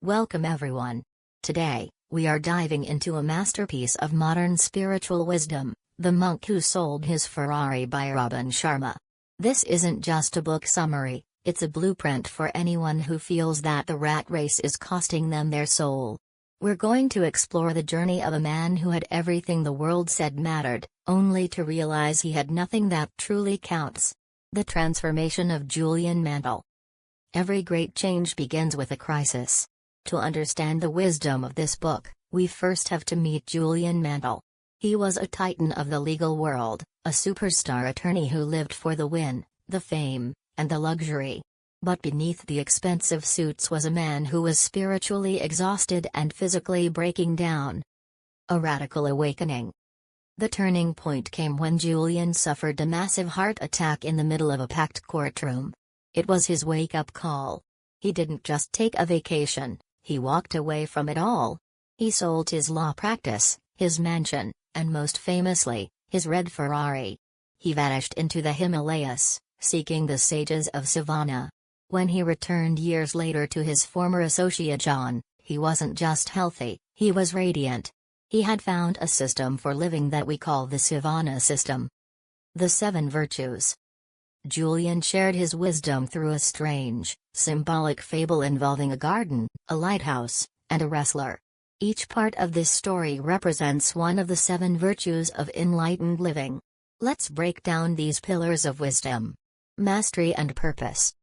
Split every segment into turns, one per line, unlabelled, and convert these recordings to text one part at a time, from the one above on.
Welcome everyone. Today, we are diving into a masterpiece of modern spiritual wisdom, The Monk Who Sold His Ferrari by Robin Sharma. This isn't just a book summary, it's a blueprint for anyone who feels that the rat race is costing them their soul. We're going to explore the journey of a man who had everything the world said mattered, only to realize he had nothing that truly counts. The transformation of Julian Mantle. Every great change begins with a crisis. To understand the wisdom of this book, we first have to meet Julian Mantle. He was a titan of the legal world, a superstar attorney who lived for the win, the fame, and the luxury. But beneath the expensive suits was a man who was spiritually exhausted and physically breaking down. A radical awakening. The turning point came when Julian suffered a massive heart attack in the middle of a packed courtroom. It was his wake-up call. He didn't just take a vacation. He walked away from it all. He sold his law practice, his mansion, and most famously, his red Ferrari. He vanished into the Himalayas, seeking the sages of Savannah. When he returned years later to his former associate John, he wasn't just healthy, he was radiant. He had found a system for living that we call the Savannah system. The 7 Virtues. Julian shared his wisdom through a strange, symbolic fable involving a garden, a lighthouse, and a wrestler. Each part of this story represents one of the 7 virtues of enlightened living. Let's break down these pillars of wisdom. Mastery and purpose.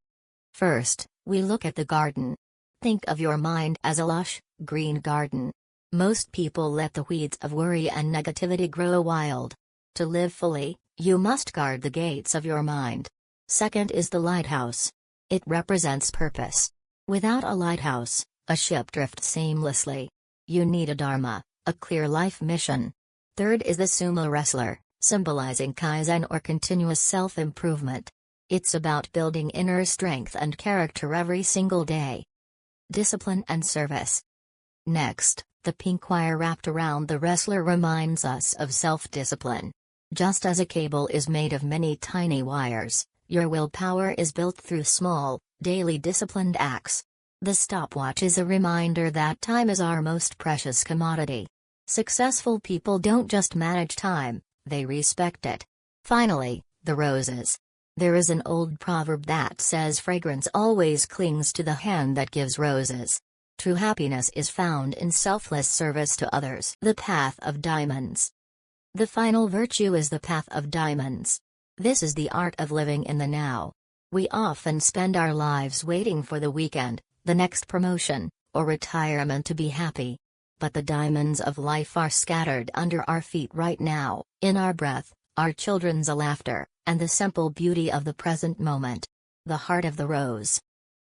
First, we look at the garden. Think of your mind as a lush, green garden. Most people let the weeds of worry and negativity grow wild. To live fully, you must guard the gates of your mind. Second is the lighthouse. It represents purpose. Without a lighthouse, a ship drifts aimlessly. You need a dharma, a clear life mission. Third is the sumo wrestler, symbolizing kaizen or continuous self-improvement. It's about building inner strength and character every single day. Discipline and service. Next, the pink wire wrapped around the wrestler reminds us of self-discipline. Just as a cable is made of many tiny wires, your willpower is built through small, daily disciplined acts. The stopwatch is a reminder that time is our most precious commodity. Successful people don't just manage time, they respect it. Finally, the roses. There is an old proverb that says fragrance always clings to the hand that gives roses. True happiness is found in selfless service to others. The path of diamonds. The final virtue is the path of diamonds. This is the art of living in the now. We often spend our lives waiting for the weekend, the next promotion, or retirement to be happy. But the diamonds of life are scattered under our feet right now, in our breath, our children's laughter, and the simple beauty of the present moment. The heart of the rose.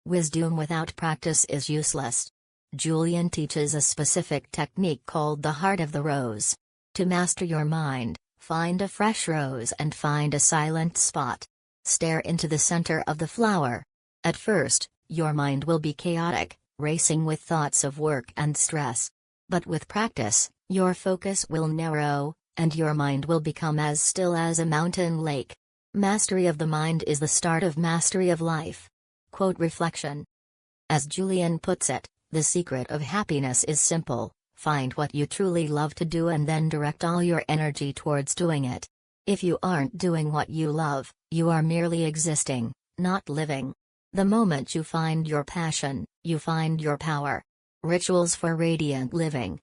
Wisdom without practice is useless. Julian teaches a specific technique called the heart of the rose. To master your mind, find a fresh rose and find a silent spot. Stare into the center of the flower. At first, your mind will be chaotic, racing with thoughts of work and stress. But with practice, your focus will narrow, and your mind will become as still as a mountain lake. Mastery of the mind is the start of mastery of life. Quote reflection. As Julian puts it, the secret of happiness is simple. Find what you truly love to do and then direct all your energy towards doing it. If you aren't doing what you love, you are merely existing, not living. The moment you find your passion, you find your power. Rituals for radiant living.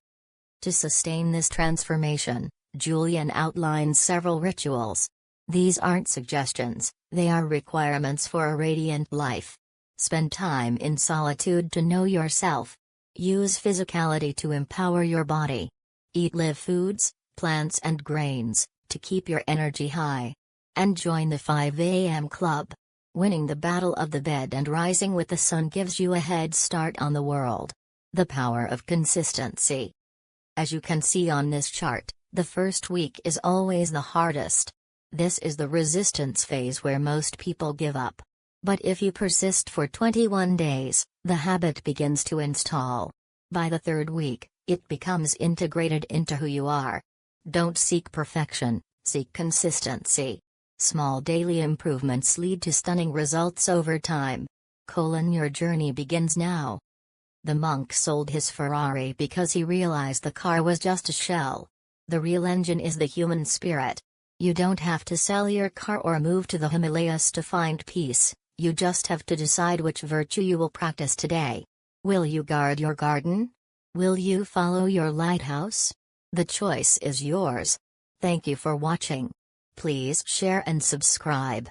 To sustain this transformation, Julian outlines several rituals. These aren't suggestions, they are requirements for a radiant life. Spend time in solitude to know yourself. Use physicality to empower your body. Eat live foods, plants and grains, to keep your energy high. And join the 5 a.m. club. Winning the battle of the bed and rising with the sun gives you a head start on the world. The power of consistency. As you can see on this chart, the first week is always the hardest. This is the resistance phase where most people give up. But if you persist for 21 days, the habit begins to install. By the 3rd week, it becomes integrated into who you are. Don't seek perfection, seek consistency. Small daily improvements lead to stunning results over time. Your journey begins now. The monk sold his Ferrari because he realized the car was just a shell. The real engine is the human spirit. You don't have to sell your car or move to the Himalayas to find peace, you just have to decide which virtue you will practice today. Will you guard your garden? Will you follow your lighthouse? The choice is yours. Thank you for watching. Please share and subscribe.